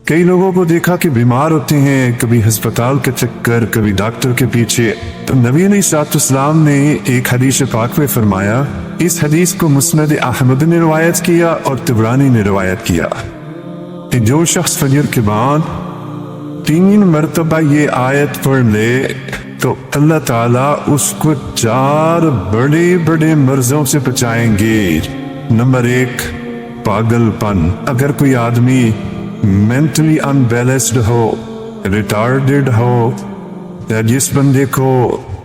کئی لوگوں کو دیکھا کہ بیمار ہوتے ہیں، کبھی ہسپتال کے چکر، کبھی ڈاکٹر کے پیچھے، تو نبی علیہ الصلوۃ والسلام نے ایک حدیث پاک میں فرمایا، اس حدیث کو مسند احمد نے روایت کیا اور طبرانی نے روایت کیا کہ جو شخص فجر کے بعد 3 مرتبہ یہ آیت پڑھ لے تو اللہ تعالیٰ اس کو 4 بڑے بڑے مرضوں سے بچائیں گے۔ نمبر 1، پاگل پن۔ اگر کوئی آدمی مینٹلی انبیلنسڈ ہو، ریٹارڈڈ ہو، یا جس بندے کو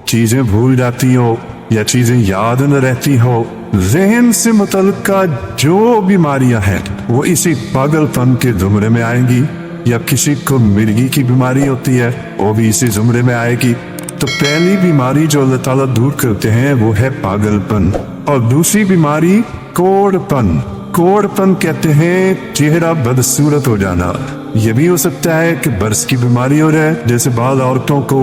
چیزیں بھول جاتی ہو یا چیزیں یاد نہ رہتی ہو، ذہن سے متعلقہ جو بیماریاں ہیں وہ اسی پاگل پن کے زمرے میں آئیں گی، یا کسی کو مرگی کی بیماری ہوتی ہے وہ بھی اسی زمرے میں آئے گی۔ تو پہلی بیماری جو اللہ تعالیٰ دور کرتے ہیں وہ ہے پاگل پن، اور دوسری بیماری کوڑ پن۔ کوڑ پن کہتے ہیں چہرہ بدصورت ہو جانا۔ یہ بھی ہو سکتا ہے کہ برس کی بیماری ہو رہا ہے، جیسے بعض عورتوں کو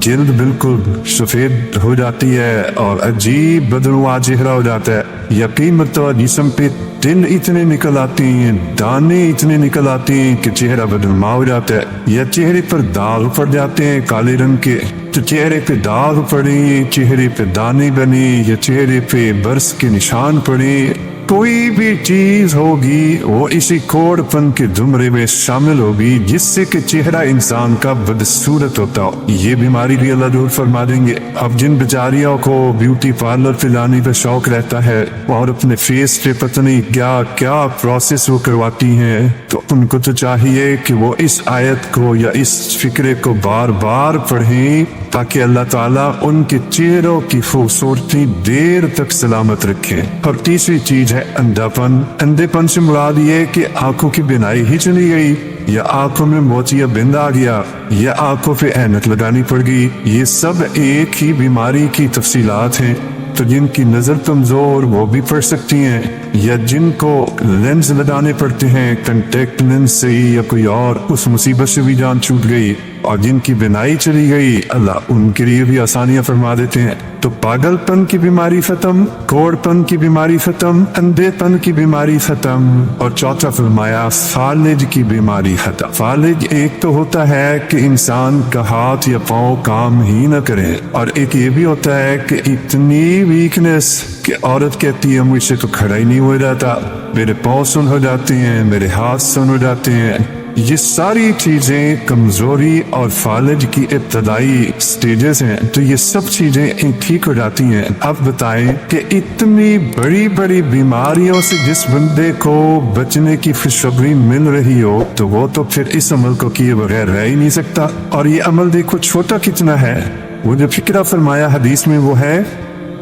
جلد بالکل سفید ہو جاتی ہے اور عجیب بدنما چہرہ ہو جاتا ہے، یا کئی مرتبہ جسم پہ تن اتنے نکل آتے ہیں، دانے اتنے نکل آتے ہیں کہ چہرہ بدنما ہو جاتا ہے، یا چہرے پر داغ پڑ جاتے ہیں کالے رنگ کے، تو چہرے پہ داغ پڑے، چہرے پہ دانے بنے، یا چہرے پہ برس کے نشان پڑے، کوئی بھی چیز ہوگی وہ اسی کوڑ پن کے زمرے میں شامل ہوگی، جس سے کہ چہرہ انسان کا بدصورت ہوتا ہو۔ یہ بیماری بھی اللہ دور فرما دیں گے۔ اب جن بیچاریوں کو بیوٹی پارلر پہ جانے کا شوق رہتا ہے اور اپنے فیس پہ پتہ نہیں کیا کیا پروسیس وہ کرواتی ہیں، تو ان کو تو چاہیے کہ وہ اس آیت کو یا اس فکرے کو بار بار پڑھیں تاکہ اللہ تعالیٰ ان کے چہروں کی خوبصورتی دیر تک سلامت رکھے۔ اور تیسری چیز ہے اندھا پن۔ اندھے پن سے مراد یہ کہ آنکھوں کی بینائی ہی چلی گئی، یا آنکھوں میں موتیا بند آ گیا، یا آنکھوں پہ اینک لگانی پڑ گئی۔ یہ سب ایک ہی بیماری کی تفصیلات ہیں۔ تو جن کی نظر کمزور وہ بھی پڑھ سکتی ہیں، یا جن کو لینز لگانے پڑتے ہیں کنٹیکٹ لینز سے یا کوئی اور، اس مصیبت سے بھی جان چھوٹ گئی، اور جن کی بینائی چلی گئی اللہ ان کے لیے بھی آسانیاں فرما دیتے ہیں۔ تو پاگل پن کی بیماری ختم، کوڑ پن کی بیماری ختم، اندھے پن کی بیماری ختم، اور چوتھا فرمایا فالج کی بیماری ختم۔ فالج ایک تو ہوتا ہے کہ انسان کا ہاتھ یا پاؤں کام ہی نہ کرے، اور ایک یہ بھی ہوتا ہے کہ اتنی ویکنس کہ عورت کہتی ہے مجھ سے تو کھڑا ہی نہیں ہو جاتا، میرے پاؤں سن ہو جاتے ہیں، میرے ہاتھ سن ہو جاتے ہیں۔ یہ ساری چیزیں کمزوری اور فالج کی ابتدائی سٹیجز ہیں، تو یہ سب چیزیں ٹھیک ہو جاتی ہیں۔ اب بتائیں کہ اتنی بڑی بڑی بیماریوں سے جس بندے کو بچنے کی خوشخبری مل رہی ہو، تو وہ تو پھر اس عمل کو کیے بغیر رہ ہی نہیں سکتا۔ اور یہ عمل دیکھو چھوٹا کتنا ہے۔ وہ جو فکرہ فرمایا حدیث میں وہ ہے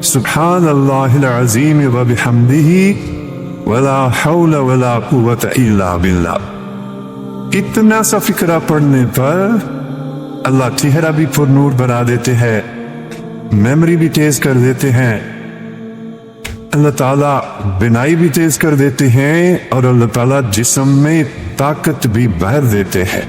سبحان اللہ العظیم وبحمدہ ولا حول ولا قوة الا باللہ۔ اتنا سا فکرہ پڑھنے پر اللہ چہرہ بھی پر نور بنا دیتے ہیں، میموری بھی تیز کر دیتے ہیں، اللہ تعالیٰ بینائی بھی تیز کر دیتے ہیں، اور اللہ تعالیٰ جسم میں طاقت بھی بھر دیتے ہیں۔